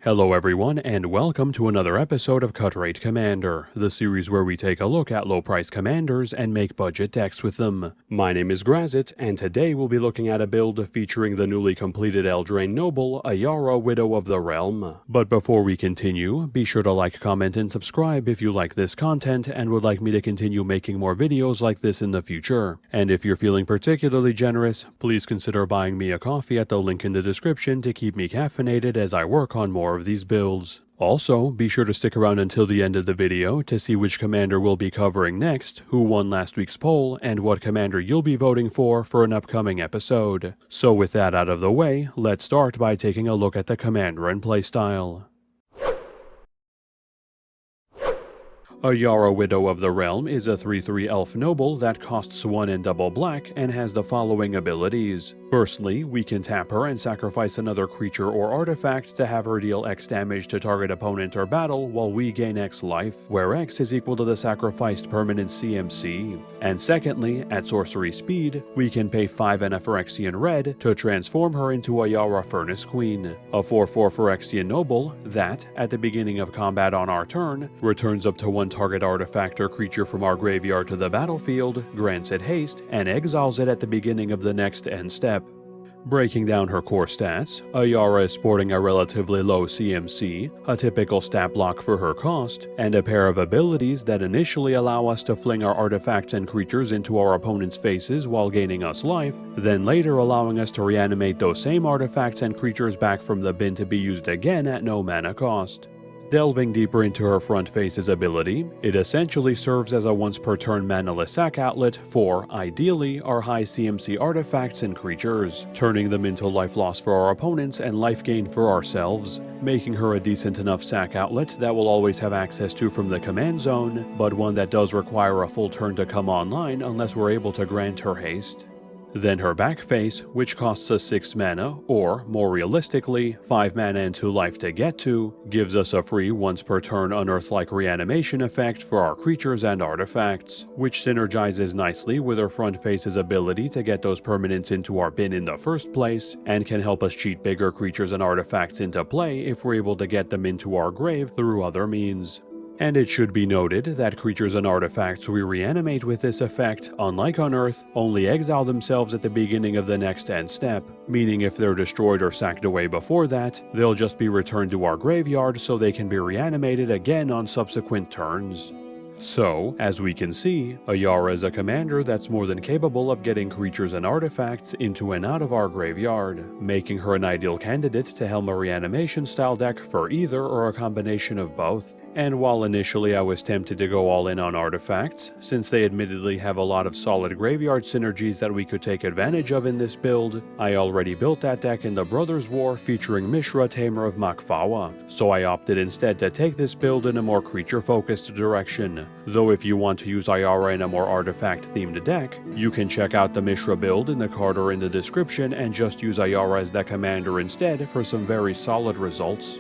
Hello everyone, and welcome to another episode of Cut Rate Commander, the series where we take a look at low-price commanders and make budget decks with them. My name is Grazzet, and today we'll be looking at a build featuring the newly completed Eldraine Noble, Ayara, Widow of the Realm. But before we continue, be sure to like, comment, and subscribe if you like this content and would like me to continue making more videos like this in the future. And if you're feeling particularly generous, please consider buying me a coffee at the link in the description to keep me caffeinated as I work on more of these builds. Also, be sure to stick around until the end of the video to see which commander we'll be covering next, who won last week's poll, and what commander you'll be voting for an upcoming episode. So with that out of the way, let's start by taking a look at the commander and playstyle. Ayara, Widow of the Realm is a 3/3 elf noble that costs 1 and double black and has the following abilities. Firstly, we can tap her and sacrifice another creature or artifact to have her deal X damage to target opponent or battle while we gain X life, where X is equal to the sacrificed permanent CMC. And secondly, at sorcery speed, we can pay 5 and a Phyrexian red to transform her into Ayara Furnace Queen, a 4/4 Phyrexian noble that, at the beginning of combat on our turn, returns up to 1 target artifact or creature from our graveyard to the battlefield, grants it haste, and exiles it at the beginning of the next end step. Breaking down her core stats, Ayara is sporting a relatively low CMC, a typical stat block for her cost, and a pair of abilities that initially allow us to fling our artifacts and creatures into our opponent's faces while gaining us life, then later allowing us to reanimate those same artifacts and creatures back from the bin to be used again at no mana cost. Delving deeper into her front face's ability, it essentially serves as a once per turn manaless sack outlet for, ideally, our high CMC artifacts and creatures, turning them into life loss for our opponents and life gain for ourselves, making her a decent enough sack outlet that we'll always have access to from the command zone, but one that does require a full turn to come online unless we're able to grant her haste. Then her back face, which costs us 6 mana, or, more realistically, 5 mana and 2 life to get to, gives us a free once per turn unearth-like reanimation effect for our creatures and artifacts, which synergizes nicely with her front face's ability to get those permanents into our bin in the first place, and can help us cheat bigger creatures and artifacts into play if we're able to get them into our grave through other means. And it should be noted that creatures and artifacts we reanimate with this effect, unlike Unearth, only exile themselves at the beginning of the next end step, meaning if they're destroyed or sacked away before that, they'll just be returned to our graveyard so they can be reanimated again on subsequent turns. So, as we can see, Ayara is a commander that's more than capable of getting creatures and artifacts into and out of our graveyard, making her an ideal candidate to helm a reanimation style deck for either or a combination of both. And while initially I was tempted to go all in on artifacts, since they admittedly have a lot of solid graveyard synergies that we could take advantage of in this build, I already built that deck in the Brothers War featuring Mishra, Tamer of Makfawa, so I opted instead to take this build in a more creature-focused direction. Though if you want to use Ayara in a more artifact-themed deck, you can check out the Mishra build in the card or in the description and just use Ayara as the commander instead for some very solid results.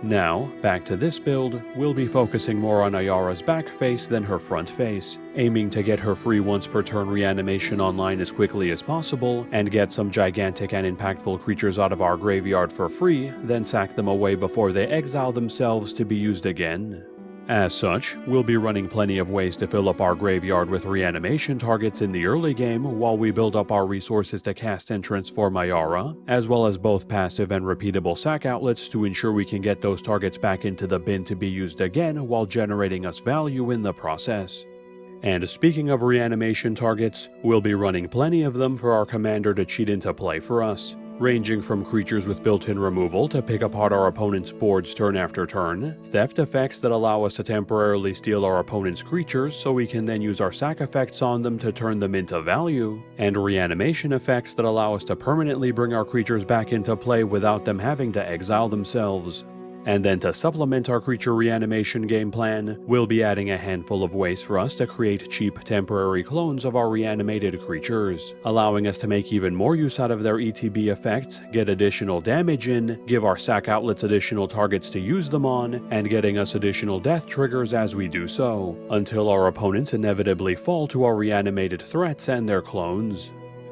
Now, back to this build, we'll be focusing more on Ayara's back face than her front face, aiming to get her free once per turn reanimation online as quickly as possible, and get some gigantic and impactful creatures out of our graveyard for free, then sack them away before they exile themselves to be used again. As such, we'll be running plenty of ways to fill up our graveyard with reanimation targets in the early game while we build up our resources to cast and transform Ayara, as well as both passive and repeatable sack outlets to ensure we can get those targets back into the bin to be used again while generating us value in the process. And speaking of reanimation targets, we'll be running plenty of them for our commander to cheat into play for us, ranging from creatures with built-in removal to pick apart our opponent's boards turn after turn, theft effects that allow us to temporarily steal our opponent's creatures so we can then use our sack effects on them to turn them into value, and reanimation effects that allow us to permanently bring our creatures back into play without them having to exile themselves. And then to supplement our creature reanimation game plan, we'll be adding a handful of ways for us to create cheap temporary clones of our reanimated creatures, allowing us to make even more use out of their ETB effects, get additional damage in, give our sack outlets additional targets to use them on, and getting us additional death triggers as we do so, until our opponents inevitably fall to our reanimated threats and their clones.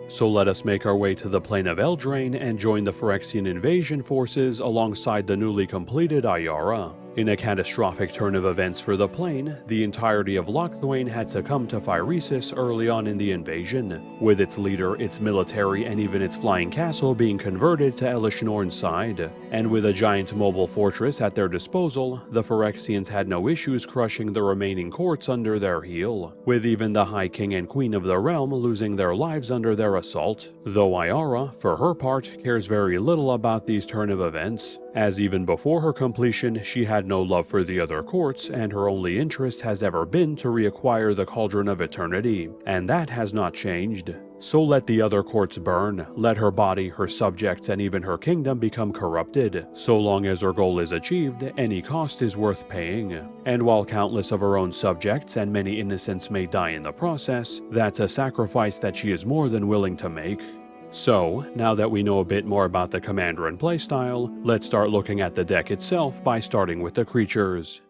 So let us make our way to the plane of Eldraine and join the Phyrexian Invasion forces alongside the newly completed Ayara. In a catastrophic turn of events for the plane, the entirety of Locthwain had succumbed to Phyrexian early on in the invasion, with its leader, its military, and even its flying castle being converted to Elish Norn's side. And with a giant mobile fortress at their disposal, the Phyrexians had no issues crushing the remaining courts under their heel, with even the High King and Queen of the realm losing their lives under their assault, though Ayara, for her part, cares very little about these turn of events, as even before her completion she had no love for the other courts, and her only interest has ever been to reacquire the Cauldron of Eternity, and that has not changed. So let the other courts burn, let her body, her subjects, and even her kingdom become corrupted. So long as her goal is achieved, any cost is worth paying. And while countless of her own subjects and many innocents may die in the process, that's a sacrifice that she is more than willing to make. So, now that we know a bit more about the commander and playstyle, let's start looking at the deck itself by starting with the creatures.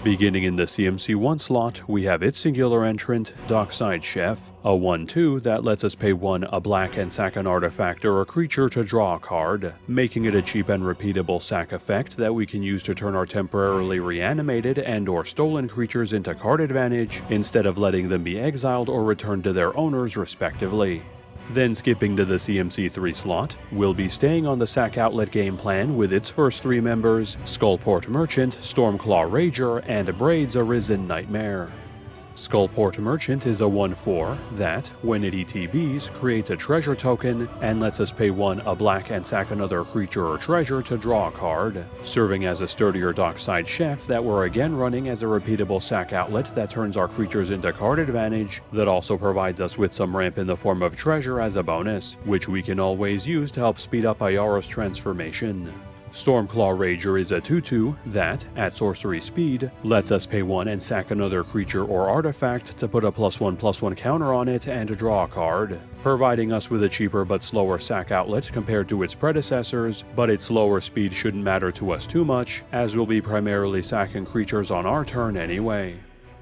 Beginning in the CMC1 slot, we have its singular entrant, Dockside Chef, a 1/2 that lets us pay 1 a black and sack an artifact or a creature to draw a card, making it a cheap and repeatable sack effect that we can use to turn our temporarily reanimated and or stolen creatures into card advantage instead of letting them be exiled or returned to their owners respectively. Then skipping to the CMC3 slot, we'll be staying on the sack outlet game plan with its first 3 members, Skullport Merchant, Stormclaw Rager, and Braid's Arisen Nightmare. Skullport Merchant is a 1/4 that, when it ETBs, creates a treasure token and lets us pay 1 a black and sack another creature or treasure to draw a card, serving as a sturdier Dockside Chef that we're again running as a repeatable sack outlet that turns our creatures into card advantage, that also provides us with some ramp in the form of treasure as a bonus, which we can always use to help speed up Ayara's transformation. Stormclaw Rager is a 2/2 that, at sorcery speed, lets us pay 1 and sack another creature or artifact to put a +1/+1 counter on it and draw a card, providing us with a cheaper but slower sack outlet compared to its predecessors, but its slower speed shouldn't matter to us too much, as we'll be primarily sacking creatures on our turn anyway.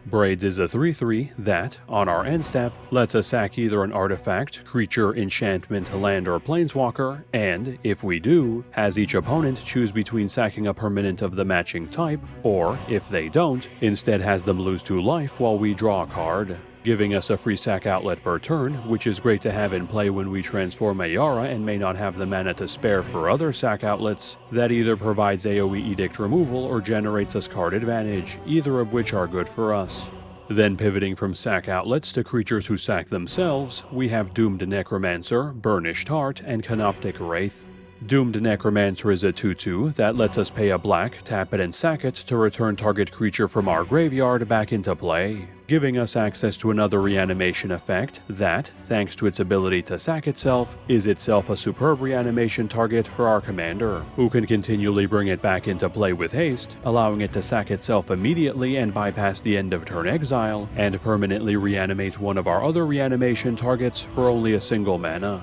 Braids is a 3/3 that, on our end step, lets us sack either an artifact, creature, enchantment, land, or planeswalker, and, if we do, has each opponent choose between sacking a permanent of the matching type, or, if they don't, instead has them lose 2 life while we draw a card, giving us a free sack outlet per turn, which is great to have in play when we transform Ayara and may not have the mana to spare for other sack outlets, that either provides AoE Edict removal or generates us card advantage, either of which are good for us. Then pivoting from sack outlets to creatures who sack themselves, we have Doomed Necromancer, Burnished Heart, and Canoptic Wraith. Doomed Necromancer is a 2/2 that lets us pay a black, tap it, and sack it to return target creature from our graveyard back into play, giving us access to another reanimation effect that, thanks to its ability to sack itself, is itself a superb reanimation target for our commander, who can continually bring it back into play with haste, allowing it to sack itself immediately and bypass the end of turn exile, and permanently reanimate one of our other reanimation targets for only a single mana.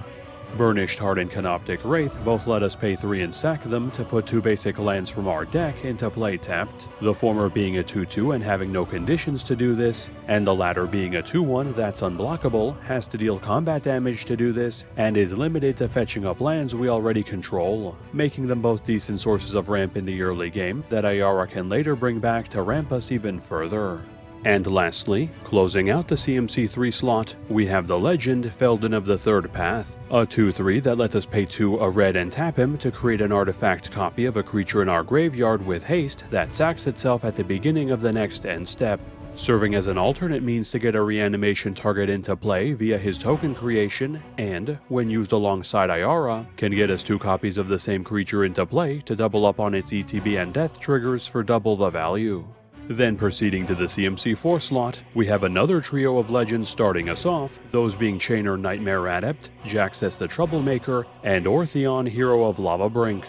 Burnished Heart and Canoptic Wraith both let us pay 3 and sack them to put 2 basic lands from our deck into play tapped, the former being a 2/2 and having no conditions to do this, and the latter being a 2/1 that's unblockable, has to deal combat damage to do this, and is limited to fetching up lands we already control, making them both decent sources of ramp in the early game that Ayara can later bring back to ramp us even further. And lastly, closing out the CMC3 slot, we have the legend Felden of the Third Path, a 2/3 that lets us pay 2 a red and tap him to create an artifact copy of a creature in our graveyard with haste that sacks itself at the beginning of the next end step, serving as an alternate means to get a reanimation target into play via his token creation, and, when used alongside Ayara, can get us 2 copies of the same creature into play to double up on its ETB and death triggers for double the value. Then proceeding to the CMC4 slot, we have another trio of legends starting us off, those being Chainer Nightmare Adept, Jaxus the Troublemaker, and Ortheon Hero of Lava Brink.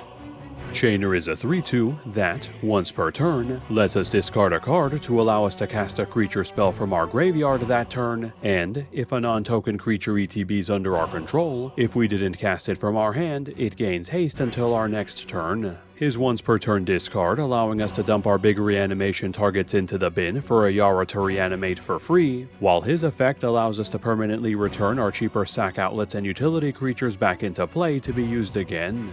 Chainer is a 3/2 that, once per turn, lets us discard a card to allow us to cast a creature spell from our graveyard that turn, and if a non-token creature ETBs under our control, if we didn't cast it from our hand, it gains haste until our next turn. His once per turn discard, allowing us to dump our big reanimation targets into the bin for Ayara to reanimate for free, while his effect allows us to permanently return our cheaper sack outlets and utility creatures back into play to be used again.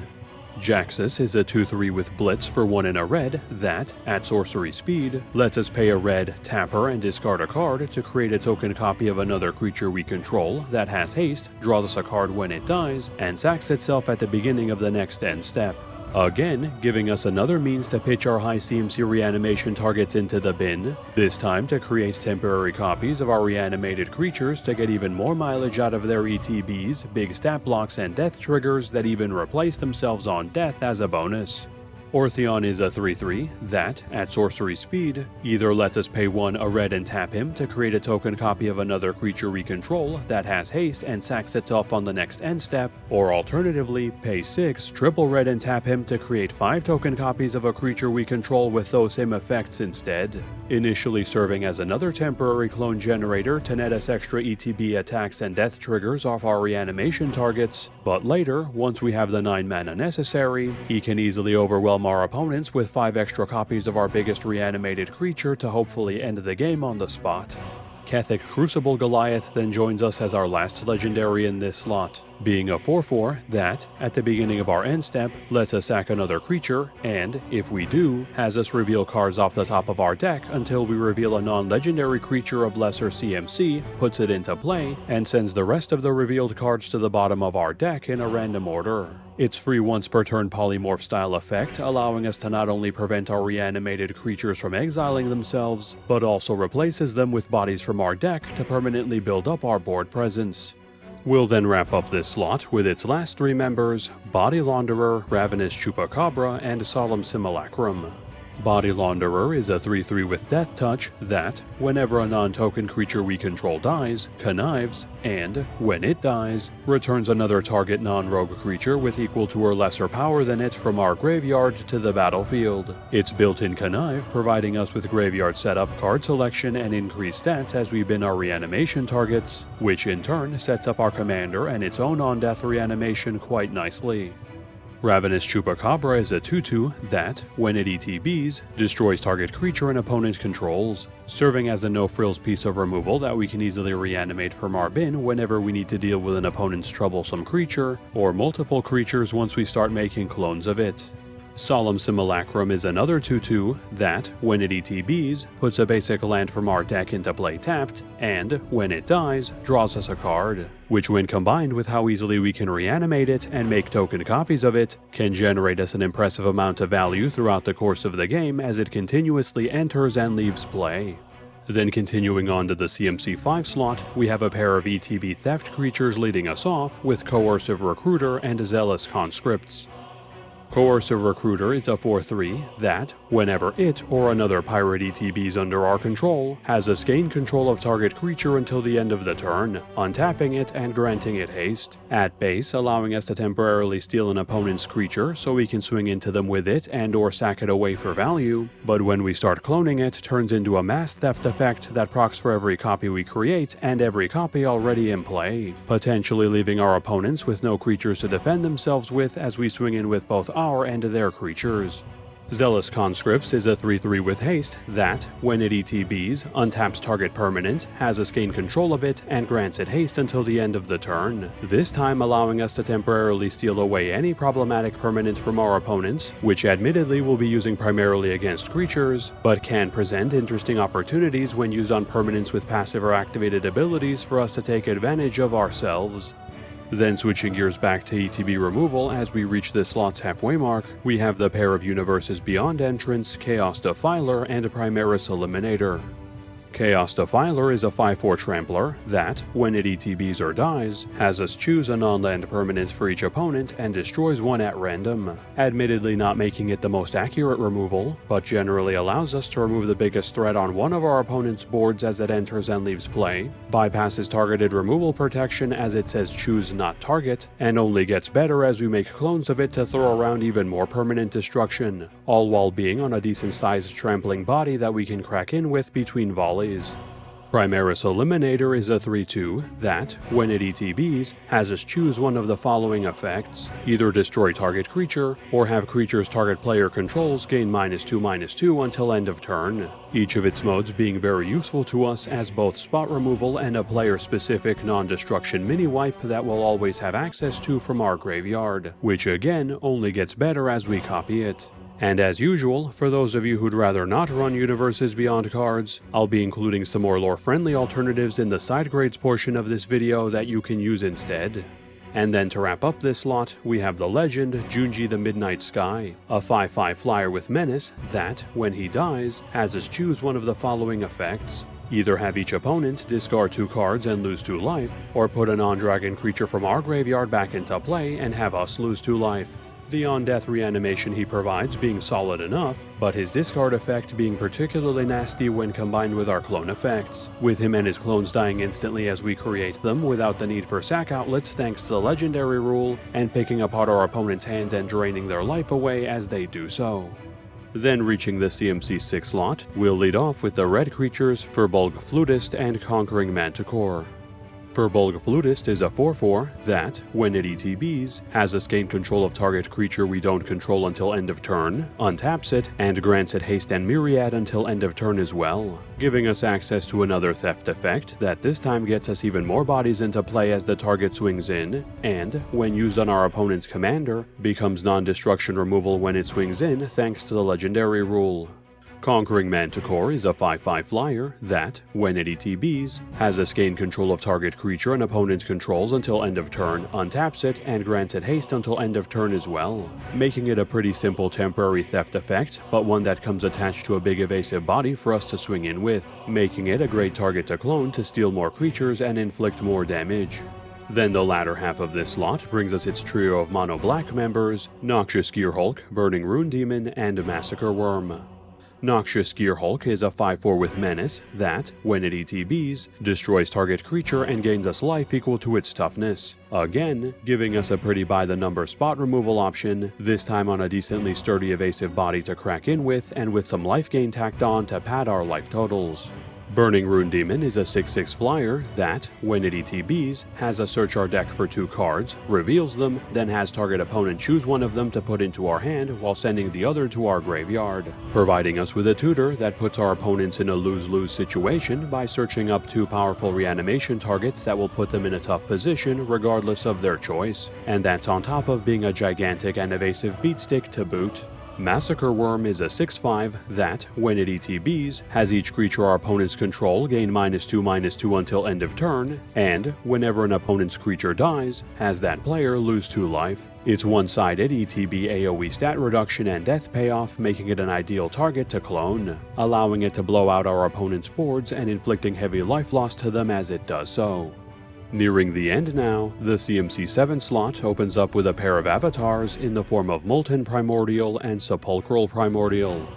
Jaxus is a 2/3 with Blitz for 1 and a red that, at sorcery speed, lets us pay a red, tapper, and discard a card to create a token copy of another creature we control that has haste, draws us a card when it dies, and sacks itself at the beginning of the next end step. Again, giving us another means to pitch our high CMC reanimation targets into the bin, this time to create temporary copies of our reanimated creatures to get even more mileage out of their ETBs, big stat blocks, and death triggers that even replace themselves on death as a bonus. Ortheon is a 3/3 that, at sorcery speed, either lets us pay 1 a red and tap him to create a token copy of another creature we control that has haste and sacks itself on the next end step, or alternatively, pay 6 triple red and tap him to create 5 token copies of a creature we control with those same effects instead, initially serving as another temporary clone generator to net us extra ETB attacks and death triggers off our reanimation targets, but later, once we have the 9 mana necessary, he can easily overwhelm our opponents with 5 extra copies of our biggest reanimated creature to hopefully end the game on the spot. Kethic Crucible Goliath then joins us as our last legendary in this slot, being a 4/4 that, at the beginning of our end step, lets us sack another creature, and, if we do, has us reveal cards off the top of our deck until we reveal a non-legendary creature of lesser CMC, puts it into play, and sends the rest of the revealed cards to the bottom of our deck in a random order. Its free once per turn polymorph style effect, allowing us to not only prevent our reanimated creatures from exiling themselves, but also replaces them with bodies from our deck to permanently build up our board presence. We'll then wrap up this slot with its last 3 members, Body Launderer, Ravenous Chupacabra, and Solemn Simulacrum. Body Launderer is a 3/3 with Death Touch that, whenever a non-token creature we control dies, connives, and, when it dies, returns another target non-rogue creature with equal to or lesser power than it from our graveyard to the battlefield. Its built-in connive providing us with graveyard setup, card selection, and increased stats as we bin our reanimation targets, which in turn sets up our commander and its own on-death reanimation quite nicely. Ravenous Chupacabra is a 2/2 that, when it ETBs, destroys target creature an opponent controls, serving as a no-frills piece of removal that we can easily reanimate from our bin whenever we need to deal with an opponent's troublesome creature, or multiple creatures once we start making clones of it. Solemn Simulacrum is another 2/2 that, when it ETBs, puts a basic land from our deck into play tapped, and, when it dies, draws us a card, which when combined with how easily we can reanimate it and make token copies of it, can generate us an impressive amount of value throughout the course of the game as it continuously enters and leaves play. Then continuing on to the CMC 5 slot, we have a pair of ETB theft creatures leading us off with Coercive Recruiter and Zealous Conscripts. Coercive Recruiter is a 4/3 that, whenever it or another pirate ETBs under our control, has us gain control of target creature until the end of the turn, untapping it and granting it haste. At base, allowing us to temporarily steal an opponent's creature so we can swing into them with it and or sack it away for value, but when we start cloning it, turns into a mass theft effect that procs for every copy we create and every copy already in play, potentially leaving our opponents with no creatures to defend themselves with as we swing in with both our and their creatures. Zealous Conscripts is a 3/3 with haste that, when it ETBs, untaps target permanent, has us gain control of it, and grants it haste until the end of the turn, this time allowing us to temporarily steal away any problematic permanent from our opponents, which admittedly we'll be using primarily against creatures, but can present interesting opportunities when used on permanents with passive or activated abilities for us to take advantage of ourselves. Then switching gears back to ETB removal as we reach this slot's halfway mark, we have the pair of Universes Beyond entrants, Chaos Defiler and Primaris Eliminator. Chaos Defiler is a 5/4 trampler that, when it ETBs or dies, has us choose a non-land permanent for each opponent and destroys one at random, admittedly not making it the most accurate removal, but generally allows us to remove the biggest threat on one of our opponent's boards as it enters and leaves play, bypasses targeted removal protection as it says choose not target, and only gets better as we make clones of it to throw around even more permanent destruction, all while being on a decent sized trampling body that we can crack in with between volleys. Primaris Eliminator is a 3/2 that, when it ETBs, has us choose one of the following effects: either destroy target creature, or have creatures target player controls gain -2/-2 until end of turn, each of its modes being very useful to us as both spot removal and a player-specific non-destruction mini-wipe that we'll always have access to from our graveyard, which again only gets better as we copy it. And as usual, for those of you who'd rather not run Universes Beyond cards, I'll be including some more lore-friendly alternatives in the side grades portion of this video that you can use instead. And then to wrap up this slot, we have the legend Junji the Midnight Sky, a 5/5 flyer with menace that, when he dies, has us choose one of the following effects: either have each opponent discard 2 cards and lose 2 life, or put a non-dragon creature from our graveyard back into play and have us lose 2 life. The on-death reanimation he provides being solid enough, but his discard effect being particularly nasty when combined with our clone effects, with him and his clones dying instantly as we create them without the need for sack outlets thanks to the legendary rule, and picking apart our opponent's hands and draining their life away as they do so. Then reaching the CMC 6 slot, we'll lead off with the red creatures Firbolg Flutist and Conquering Manticore. Firbolg Flutist is a 4/4 that, when it ETBs, has us gain control of target creature we don't control until end of turn, untaps it, and grants it haste and myriad until end of turn as well, giving us access to another theft effect that this time gets us even more bodies into play as the target swings in, and, when used on our opponent's commander, becomes non-destruction removal when it swings in thanks to the legendary rule. Conquering Manticore is a 5/5 flyer that, when it ETBs, has us gain control of target creature an opponent controls until end of turn, untaps it, and grants it haste until end of turn as well, making it a pretty simple temporary theft effect, but one that comes attached to a big evasive body for us to swing in with, making it a great target to clone to steal more creatures and inflict more damage. Then the latter half of this slot brings us its trio of mono-black members, Noxious Gearhulk, Burning Rune Demon, and Massacre Worm. Noxious Gearhulk is a 5/4 with menace that, when it ETBs, destroys target creature and gains us life equal to its toughness, again giving us a pretty by-the-number spot removal option, this time on a decently sturdy evasive body to crack in with and with some life gain tacked on to pad our life totals. Burning Rune Demon is a 6/6 flyer that, when it ETBs, has us search our deck for 2 cards, reveals them, then has target opponent choose one of them to put into our hand while sending the other to our graveyard, providing us with a tutor that puts our opponents in a lose-lose situation by searching up 2 powerful reanimation targets that will put them in a tough position regardless of their choice, and that's on top of being a gigantic and evasive beatstick to boot. Massacre Worm is a 6/5 that, when it ETBs, has each creature our opponents control gain -2/-2 until end of turn, and, whenever an opponent's creature dies, has that player lose 2 life. It's one-sided ETB AoE stat reduction and death payoff, making it an ideal target to clone, allowing it to blow out our opponent's boards and inflicting heavy life loss to them as it does so. Nearing the end now, the CMC 7 slot opens up with a pair of avatars in the form of Molten Primordial and Sepulchral Primordial.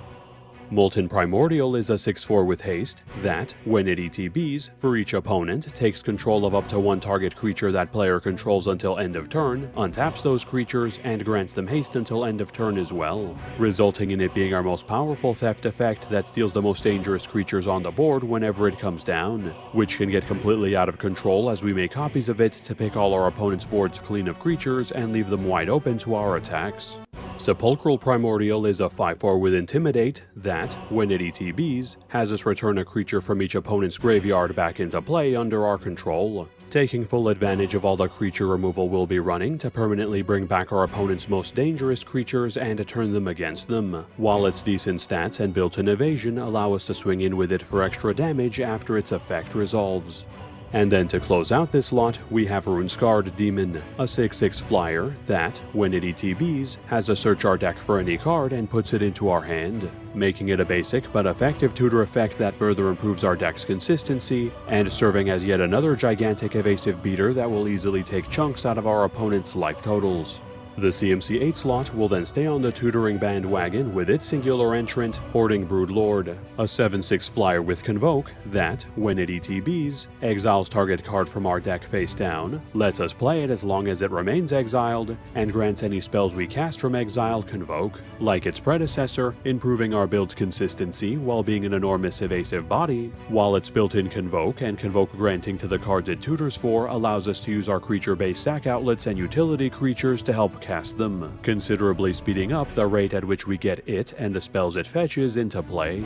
Molten Primordial is a 6/4 with haste that, when it ETBs, for each opponent, takes control of up to 1 target creature that player controls until end of turn, untaps those creatures, and grants them haste until end of turn as well, resulting in it being our most powerful theft effect that steals the most dangerous creatures on the board whenever it comes down, which can get completely out of control as we make copies of it to pick all our opponent's boards clean of creatures and leave them wide open to our attacks. Sepulchral Primordial is a 5/4 with Intimidate that, when it ETBs, has us return a creature from each opponent's graveyard back into play under our control, taking full advantage of all the creature removal we'll be running to permanently bring back our opponent's most dangerous creatures and to turn them against them, while its decent stats and built-in evasion allow us to swing in with it for extra damage after its effect resolves. And then to close out this slot, we have Runescarred Demon, a 6/6 flyer that, when it ETBs, has us search our deck for any card and puts it into our hand, making it a basic but effective tutor effect that further improves our deck's consistency, and serving as yet another gigantic evasive beater that will easily take chunks out of our opponent's life totals. The CMC 8 slot will then stay on the tutoring bandwagon with its singular entrant, Hoarding Broodlord, a 7/6 flyer with Convoke that, when it ETBs, exiles target card from our deck face down, lets us play it as long as it remains exiled, and grants any spells we cast from exile Convoke. Like its predecessor, improving our build's consistency while being an enormous evasive body, while its built-in Convoke and Convoke granting to the cards it tutors for allows us to use our creature-based sack outlets and utility creatures to help cast them, considerably speeding up the rate at which we get it and the spells it fetches into play.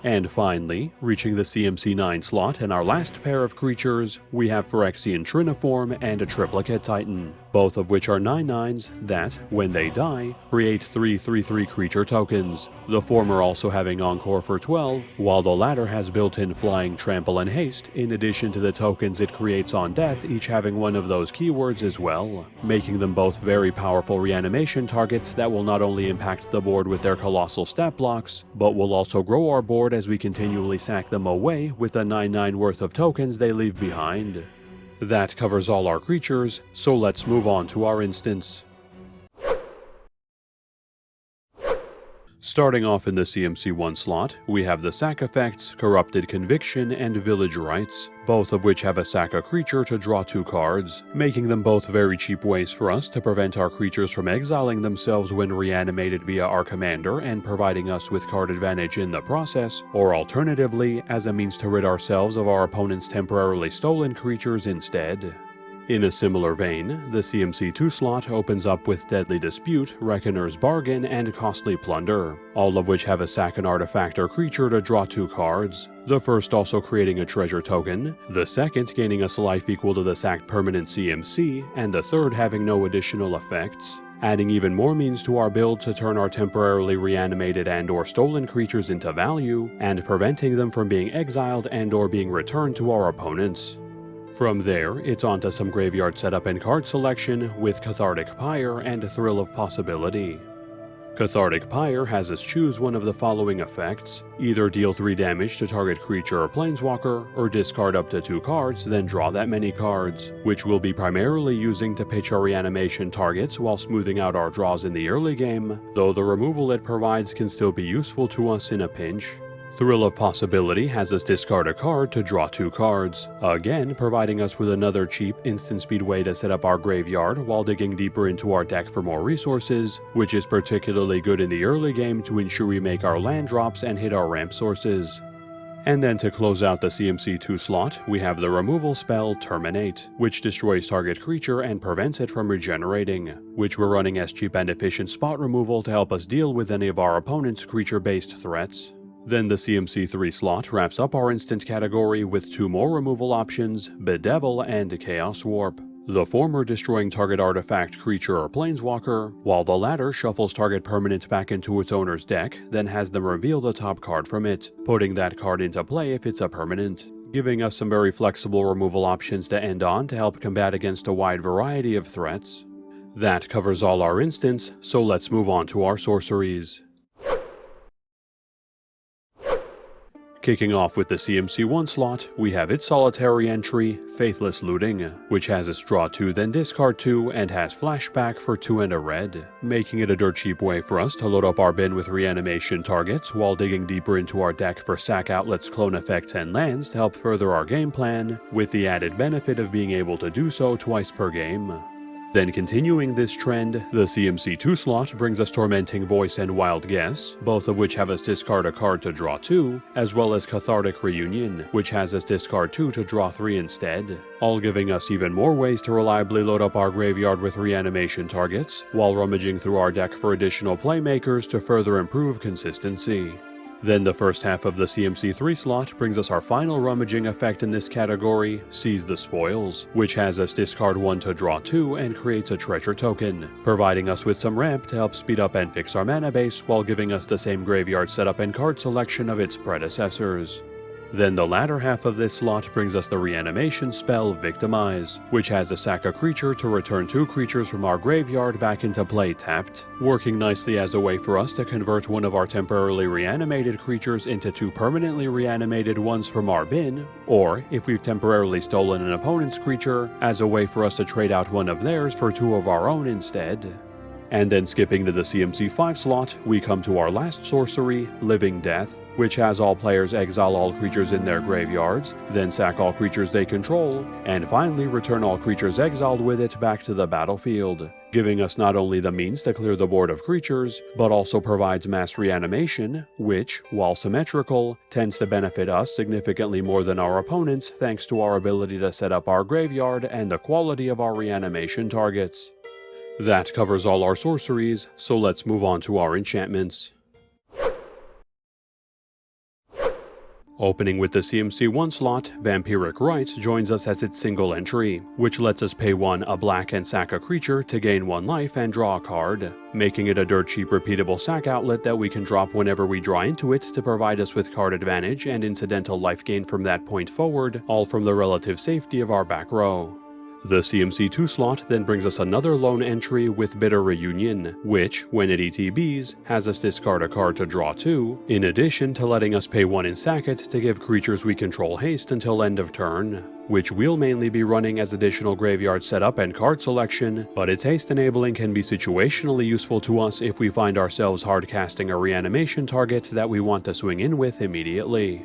And finally, reaching the CMC 9 slot and our last pair of creatures, we have Phyrexian Triniform and a Triplicate Titan, both of which are 9/9s that, when they die, create 3/3/3 creature tokens, the former also having Encore for 12, while the latter has built-in Flying, Trample, and Haste, in addition to the tokens it creates on death, each having one of those keywords as well, making them both very powerful reanimation targets that will not only impact the board with their colossal stat blocks, but will also grow our board as we continually sack them away with the 9/9 worth of tokens they leave behind. That covers all our creatures, so let's move on to our instance. Starting off in the CMC 1 slot, we have the sack effects, Corrupted Conviction, and Village Rites, both of which have a sack a creature to draw 2 cards, making them both very cheap ways for us to prevent our creatures from exiling themselves when reanimated via our commander and providing us with card advantage in the process, or alternatively, as a means to rid ourselves of our opponent's temporarily stolen creatures instead. In a similar vein, the CMC 2 slot opens up with Deadly Dispute, Reckoner's Bargain, and Costly Plunder, all of which have a sack an artifact or creature to draw 2 cards, the first also creating a treasure token, the second gaining us life equal to the sacked permanent CMC, and the third having no additional effects, adding even more means to our build to turn our temporarily reanimated and/or stolen creatures into value, and preventing them from being exiled and/or being returned to our opponents. From there, it's on to some graveyard setup and card selection with Cathartic Pyre and Thrill of Possibility. Cathartic Pyre has us choose one of the following effects: either deal 3 damage to target creature or planeswalker, or discard up to 2 cards, then draw that many cards, which we'll be primarily using to pitch our reanimation targets while smoothing out our draws in the early game, though the removal it provides can still be useful to us in a pinch. Thrill of Possibility has us discard a card to draw 2 cards, again providing us with another cheap instant speed way to set up our graveyard while digging deeper into our deck for more resources, which is particularly good in the early game to ensure we make our land drops and hit our ramp sources. And then to close out the CMC 2 slot, we have the removal spell Terminate, which destroys target creature and prevents it from regenerating, which we're running as cheap and efficient spot removal to help us deal with any of our opponent's creature-based threats. Then the CMC 3 slot wraps up our instant category with 2 more removal options, Bedevil and Chaos Warp, the former destroying target artifact, creature, or planeswalker, while the latter shuffles target permanent back into its owner's deck, then has them reveal the top card from it, putting that card into play if it's a permanent, giving us some very flexible removal options to end on to help combat against a wide variety of threats. That covers all our instants, so let's move on to our sorceries. Kicking off with the CMC 1 slot, we have its solitary entry, Faithless Looting, which has us draw 2 then discard 2 and has flashback for 2 and a red, making it a dirt cheap way for us to load up our bin with reanimation targets while digging deeper into our deck for sack outlets, clone effects, and lands to help further our game plan, with the added benefit of being able to do so twice per game. Then continuing this trend, the CMC 2 slot brings us Tormenting Voice and Wild Guess, both of which have us discard a card to draw 2, as well as Cathartic Reunion, which has us discard 2 to draw 3 instead, all giving us even more ways to reliably load up our graveyard with reanimation targets, while rummaging through our deck for additional playmakers to further improve consistency. Then the first half of the CMC 3 slot brings us our final rummaging effect in this category, Seize the Spoils, which has us discard 1 to draw 2 and creates a treasure token, providing us with some ramp to help speed up and fix our mana base while giving us the same graveyard setup and card selection of its predecessors. Then the latter half of this slot brings us the reanimation spell Victimize, which has a sack a creature to return 2 creatures from our graveyard back into play tapped, working nicely as a way for us to convert one of our temporarily reanimated creatures into 2 permanently reanimated ones from our bin, or, if we've temporarily stolen an opponent's creature, as a way for us to trade out one of theirs for 2 of our own instead. And then skipping to the CMC 5 slot, we come to our last sorcery, Living Death, which has all players exile all creatures in their graveyards, then sack all creatures they control, and finally return all creatures exiled with it back to the battlefield, giving us not only the means to clear the board of creatures, but also provides mass reanimation, which, while symmetrical, tends to benefit us significantly more than our opponents thanks to our ability to set up our graveyard and the quality of our reanimation targets. That covers all our sorceries, so let's move on to our enchantments. Opening with the CMC 1 slot, Vampiric Rites joins us as its single entry, which lets us pay 1 a black and sack a creature to gain 1 life and draw a card, making it a dirt cheap repeatable sack outlet that we can drop whenever we draw into it to provide us with card advantage and incidental life gain from that point forward, all from the relative safety of our back row. The CMC 2 slot then brings us another lone entry with Bitter Reunion, which, when it ETBs, has us discard a card to draw 2, in addition to letting us pay 1 and sack it to give creatures we control haste until end of turn, which we'll mainly be running as additional graveyard setup and card selection, but its haste enabling can be situationally useful to us if we find ourselves hard casting a reanimation target that we want to swing in with immediately.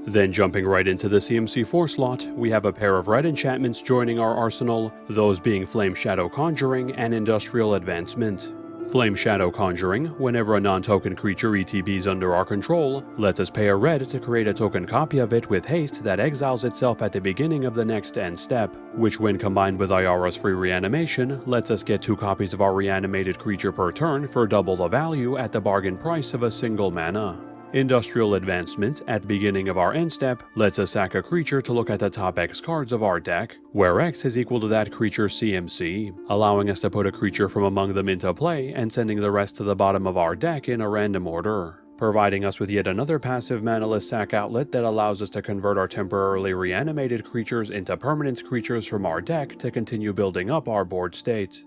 Then jumping right into the CMC 4 slot, we have a pair of red enchantments joining our arsenal, those being Flame Shadow Conjuring and Industrial Advancement. Flame Shadow Conjuring, whenever a non-token creature ETBs under our control, lets us pay a red to create a token copy of it with haste that exiles itself at the beginning of the next end step, which when combined with Ayara's free reanimation, lets us get 2 copies of our reanimated creature per turn for double the value at the bargain price of a single mana. Industrial Advancement, at the beginning of our end step, lets us sack a creature to look at the top X cards of our deck, where X is equal to that creature's CMC, allowing us to put a creature from among them into play and sending the rest to the bottom of our deck in a random order, providing us with yet another passive manaless sack outlet that allows us to convert our temporarily reanimated creatures into permanent creatures from our deck to continue building up our board state.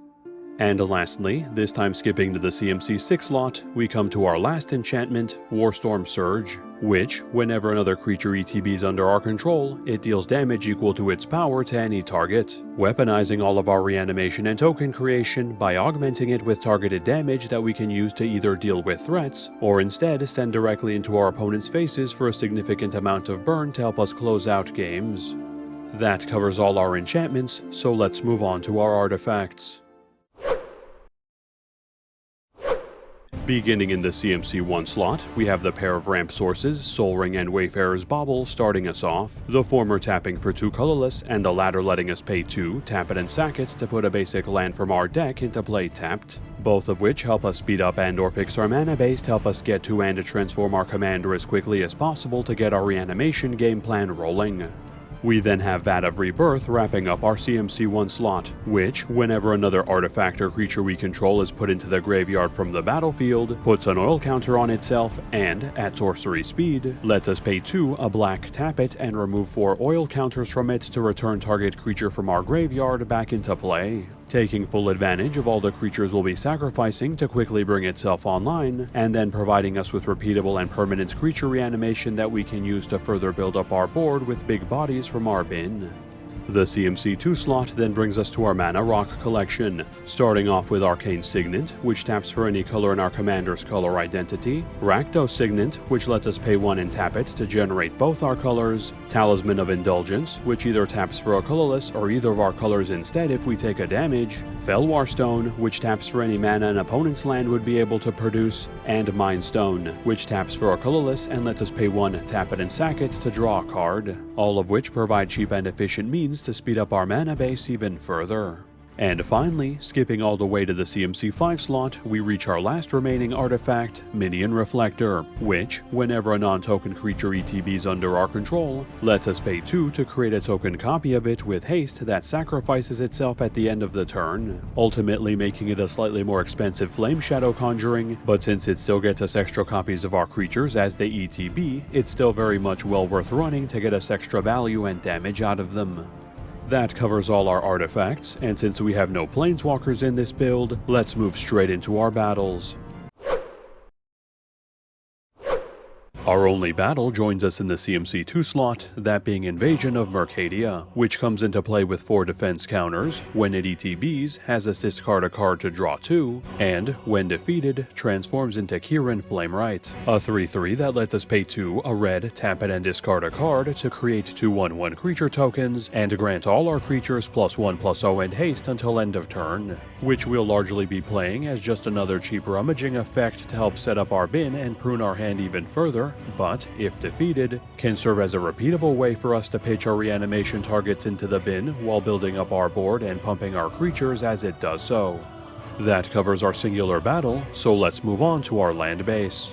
And lastly, this time skipping to the CMC 6 slot, we come to our last enchantment, Warstorm Surge, which, whenever another creature ETBs under our control, it deals damage equal to its power to any target, weaponizing all of our reanimation and token creation by augmenting it with targeted damage that we can use to either deal with threats, or instead send directly into our opponent's faces for a significant amount of burn to help us close out games. That covers all our enchantments, so let's move on to our artifacts. Beginning in the CMC 1 slot, we have the pair of ramp sources, Soul Ring and Wayfarer's Bauble starting us off, the former tapping for 2 colorless and the latter letting us pay 2, tap it and sack it to put a basic land from our deck into play tapped, both of which help us speed up and or fix our mana base to help us get to and to transform our commander as quickly as possible to get our reanimation game plan rolling. We then have Vat of Rebirth wrapping up our CMC 1 slot, which, whenever another artifact or creature we control is put into the graveyard from the battlefield, puts an oil counter on itself and, at sorcery speed, lets us pay 2 a black, tap it, and remove 4 oil counters from it to return target creature from our graveyard back into play, taking full advantage of all the creatures we'll be sacrificing to quickly bring itself online, and then providing us with repeatable and permanent creature reanimation that we can use to further build up our board with big bodies from our bin. The CMC 2 slot then brings us to our Mana Rock collection, starting off with Arcane Signet, which taps for any color in our commander's color identity, Rakdos Signet, which lets us pay 1 and tap it to generate both our colors, Talisman of Indulgence, which either taps for a colorless or either of our colors instead if we take a damage, Felwar Stone, which taps for any mana an opponent's land would be able to produce, and Mind Stone, which taps for a colorless and lets us pay 1, tap it and sack it to draw a card, all of which provide cheap and efficient means to speed up our mana base even further. And finally, skipping all the way to the CMC 5 slot, we reach our last remaining artifact, Minion Reflector, which, whenever a non-token creature ETBs under our control, lets us pay 2 to create a token copy of it with haste that sacrifices itself at the end of the turn, ultimately making it a slightly more expensive Flame Shadow conjuring, but since it still gets us extra copies of our creatures as they ETB, it's still very much well worth running to get us extra value and damage out of them. That covers all our artifacts, and since we have no planeswalkers in this build, let's move straight into our battles. Our only battle joins us in the CMC 2 slot, that being Invasion of Mercadia, which comes into play with 4 defense counters. When it ETBs, has us discard a card to draw 2, and, when defeated, transforms into Kirin Flamewright, a 3/3 that lets us pay 2, a red, tap it and discard a card to create 2 1/1 creature tokens, and grant all our creatures +1/+0 and haste until end of turn, which we'll largely be playing as just another cheap rummaging effect to help set up our bin and prune our hand even further, but, if defeated, can serve as a repeatable way for us to pitch our reanimation targets into the bin while building up our board and pumping our creatures as it does so. That covers our singular battle, so let's move on to our land base.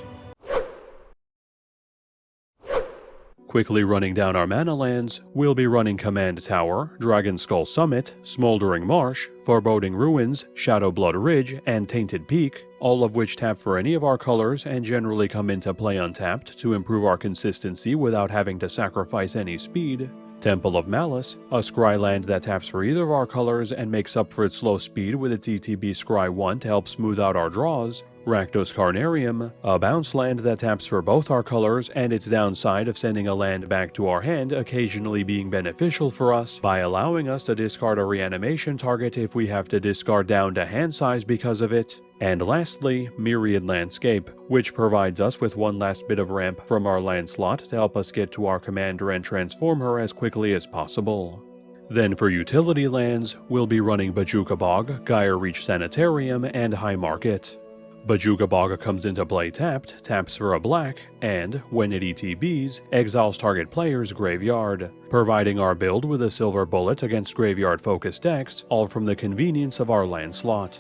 Quickly running down our mana lands, we'll be running Command Tower, Dragonskull Summit, Smoldering Marsh, Foreboding Ruins, Shadowblood Ridge, and Tainted Peak, all of which tap for any of our colors and generally come into play untapped to improve our consistency without having to sacrifice any speed. Temple of Malice, a scry land that taps for either of our colors and makes up for its slow speed with its ETB scry 1 to help smooth out our draws. Rakdos Carnarium, a bounce land that taps for both our colors and its downside of sending a land back to our hand occasionally being beneficial for us by allowing us to discard a reanimation target if we have to discard down to hand size because of it. And lastly, Myriad Landscape, which provides us with one last bit of ramp from our land slot to help us get to our commander and transform her as quickly as possible. Then for utility lands, we'll be running Bojuka Bog, Gyre Reach Sanitarium, and High Market. Bojuka Bog comes into play tapped, taps for a black, and, when it ETBs, exiles target player's graveyard, providing our build with a silver bullet against graveyard-focused decks, all from the convenience of our land slot.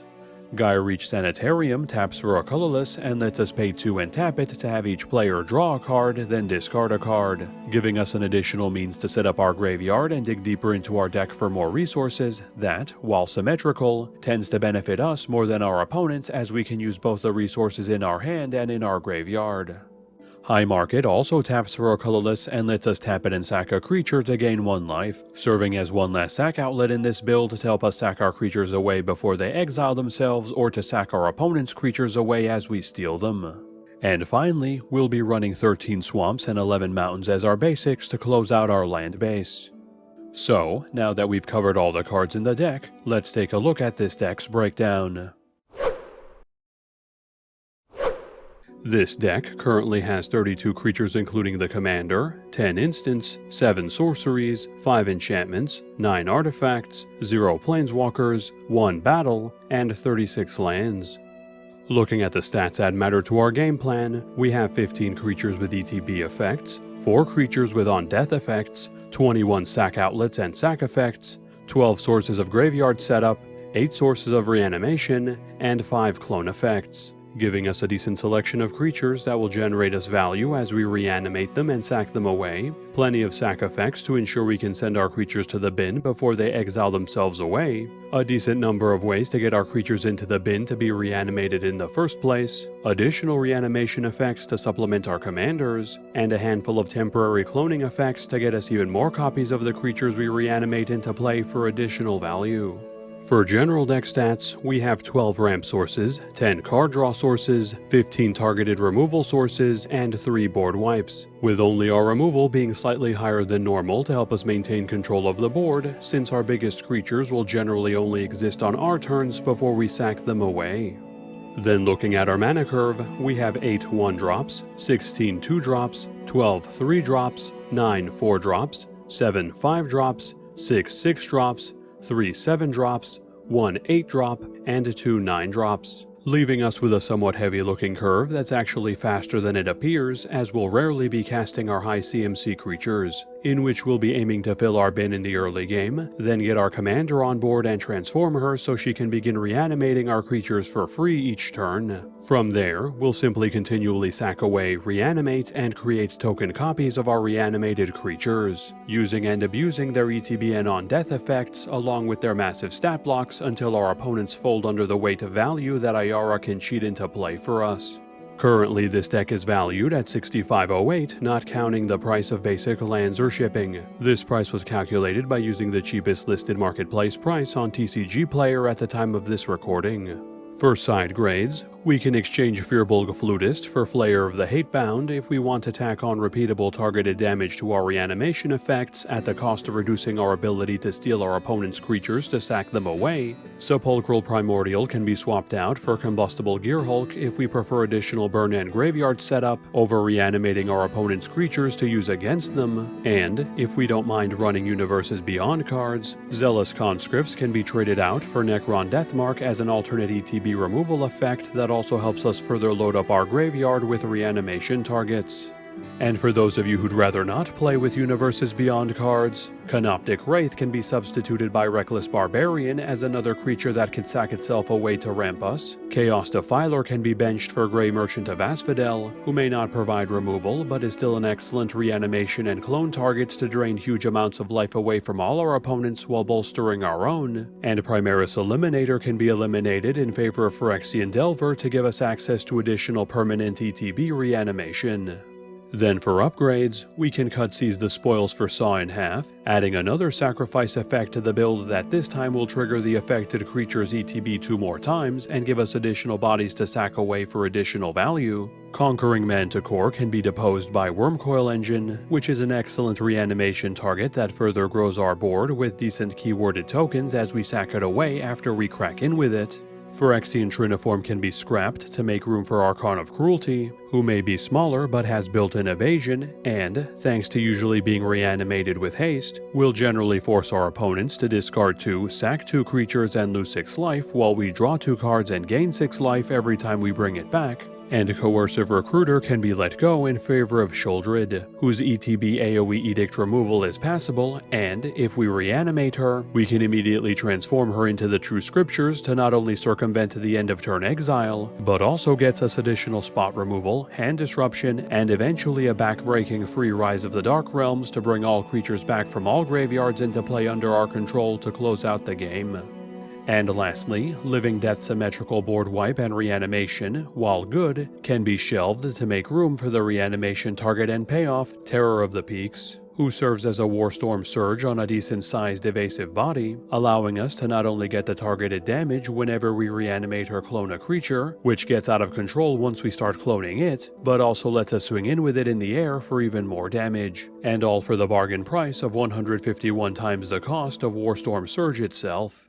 Gyre Reach Sanitarium taps for a colorless and lets us pay 2 and tap it to have each player draw a card, then discard a card, giving us an additional means to set up our graveyard and dig deeper into our deck for more resources that, while symmetrical, tends to benefit us more than our opponents as we can use both the resources in our hand and in our graveyard. High Market also taps for a colorless and lets us tap it and sack a creature to gain 1 life, serving as one last sack outlet in this build to help us sack our creatures away before they exile themselves or to sack our opponent's creatures away as we steal them. And finally, we'll be running 13 swamps and 11 mountains as our basics to close out our land base. So, now that we've covered all the cards in the deck, let's take a look at this deck's breakdown. This deck currently has 32 creatures including the commander, 10 instants, 7 sorceries, 5 enchantments, 9 artifacts, 0 planeswalkers, 1 battle, and 36 lands. Looking at the stats that matter to our game plan, we have 15 creatures with ETB effects, 4 creatures with on-death effects, 21 sack outlets and sack effects, 12 sources of graveyard setup, 8 sources of reanimation, and 5 clone effects, giving us a decent selection of creatures that will generate us value as we reanimate them and sack them away, plenty of sack effects to ensure we can send our creatures to the bin before they exile themselves away, a decent number of ways to get our creatures into the bin to be reanimated in the first place, additional reanimation effects to supplement our commanders, and a handful of temporary cloning effects to get us even more copies of the creatures we reanimate into play for additional value. For general deck stats, we have 12 ramp sources, 10 card draw sources, 15 targeted removal sources, and 3 board wipes, with only our removal being slightly higher than normal to help us maintain control of the board, since our biggest creatures will generally only exist on our turns before we sack them away. Then looking at our mana curve, we have 8 1-drops, 16 2-drops, 12 3-drops, 9 4-drops, 7 5-drops, 6 6-drops, 3 7-drops, 1 8-drop, and 2 9-drops, leaving us with a somewhat heavy-looking curve that's actually faster than it appears, as we'll rarely be casting our high CMC creatures. in which we'll be aiming to fill our bin in the early game, then get our commander on board and transform her so she can begin reanimating our creatures for free each turn. From there, we'll simply continually sack away, reanimate, and create token copies of our reanimated creatures, using and abusing their ETB and on-death effects along with their massive stat blocks until our opponents fold under the weight of value that Ayara can cheat into play for us. Currently, this deck is valued at 6508, not counting the price of basic lands or shipping. This price was calculated by using the cheapest listed marketplace price on TCG Player at the time of this recording. For side grades, we can exchange Firbolg Flutist for Flayer of the Hatebound if we want to tack on repeatable targeted damage to our reanimation effects at the cost of reducing our ability to steal our opponent's creatures to sack them away. Sepulchral Primordial can be swapped out for Combustible Gearhulk if we prefer additional burn and graveyard setup over reanimating our opponent's creatures to use against them, and if we don't mind running Universes Beyond cards, Zealous Conscripts can be traded out for Necron Deathmark as an alternate ETB removal effect that also helps us further load up our graveyard with reanimation targets. And for those of you who'd rather not play with Universes Beyond cards, Canoptic Wraith can be substituted by Reckless Barbarian as another creature that can sack itself away to ramp us. Chaos Defiler can be benched for Grey Merchant of Asphodel, who may not provide removal but is still an excellent reanimation and clone target to drain huge amounts of life away from all our opponents while bolstering our own. And Primaris Eliminator can be eliminated in favor of Phyrexian Delver to give us access to additional permanent ETB reanimation. Then for upgrades, we can cut Seize the Spoils for Saw in half, adding another sacrifice effect to the build that this time will trigger the affected creature's ETB 2 more times and give us additional bodies to sack away for additional value. Conquering Manticore can be deposed by Wormcoil Engine, which is an excellent reanimation target that further grows our board with decent keyworded tokens as we sack it away after we crack in with it. Phyrexian Triniform can be scrapped to make room for Archon of Cruelty, who may be smaller but has built-in evasion, and, thanks to usually being reanimated with haste, will generally force our opponents to discard 2, sack 2 creatures and lose 6 life while we draw 2 cards and gain 6 life every time we bring it back. And Coercive Recruiter can be let go in favor of Shuldred, whose ETB AoE Edict removal is passable, and if we reanimate her, we can immediately transform her into the True Scriptures to not only circumvent the end of turn exile, but also gets us additional spot removal, hand disruption, and eventually a backbreaking free Rise of the Dark Realms to bring all creatures back from all graveyards into play under our control to close out the game. And lastly, Living Death Symmetrical Board Wipe and Reanimation, while good, can be shelved to make room for the reanimation target and payoff Terror of the Peaks, who serves as a Warstorm Surge on a decent-sized evasive body, allowing us to not only get the targeted damage whenever we reanimate or clone a creature, which gets out of control once we start cloning it, but also lets us swing in with it in the air for even more damage. And all for the bargain price of 151 times the cost of Warstorm Surge itself.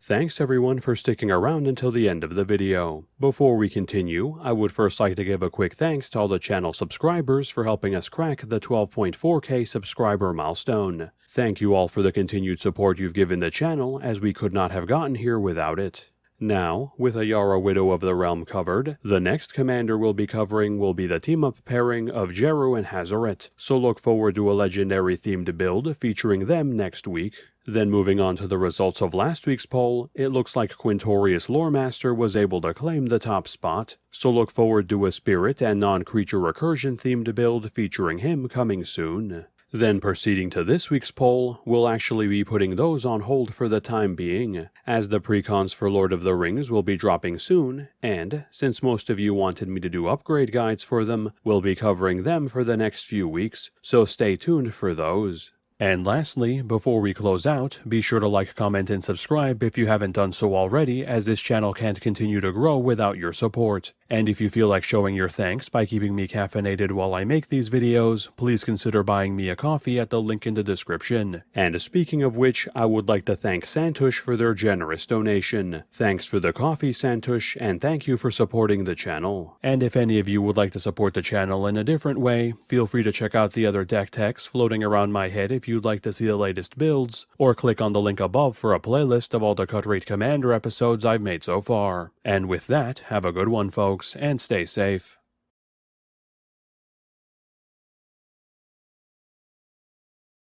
Thanks everyone for sticking around until the end of the video. Before we continue, I would first like to give a quick thanks to all the channel subscribers for helping us crack the 12.4k subscriber milestone. Thank you all for the continued support you've given the channel, as we could not have gotten here without it. Now, with Ayara Widow of the Realm covered, the next commander we'll be covering will be the team-up pairing of Jeru and Hazoret, so look forward to a legendary themed build featuring them next week. Then moving on to the results of last week's poll, it looks like Quintorius Loremaster was able to claim the top spot, so look forward to a spirit and non-creature recursion themed build featuring him coming soon. Then proceeding to this week's poll, we'll actually be putting those on hold for the time being, as the precons for Lord of the Rings will be dropping soon, and, since most of you wanted me to do upgrade guides for them, we'll be covering them for the next few weeks, so stay tuned for those. And lastly, before we close out, be sure to like, comment, and subscribe if you haven't done so already, as this channel can't continue to grow without your support. And if you feel like showing your thanks by keeping me caffeinated while I make these videos, please consider buying me a coffee at the link in the description. And speaking of which, I would like to thank Santush for their generous donation. Thanks for the coffee, Santush, and thank you for supporting the channel. And if any of you would like to support the channel in a different way, feel free to check out the other deck techs floating around my head if you'd like to see the latest builds, or click on the link above for a playlist of all the Cut Rate Commander episodes I've made so far. And with that, have a good one folks, and stay safe.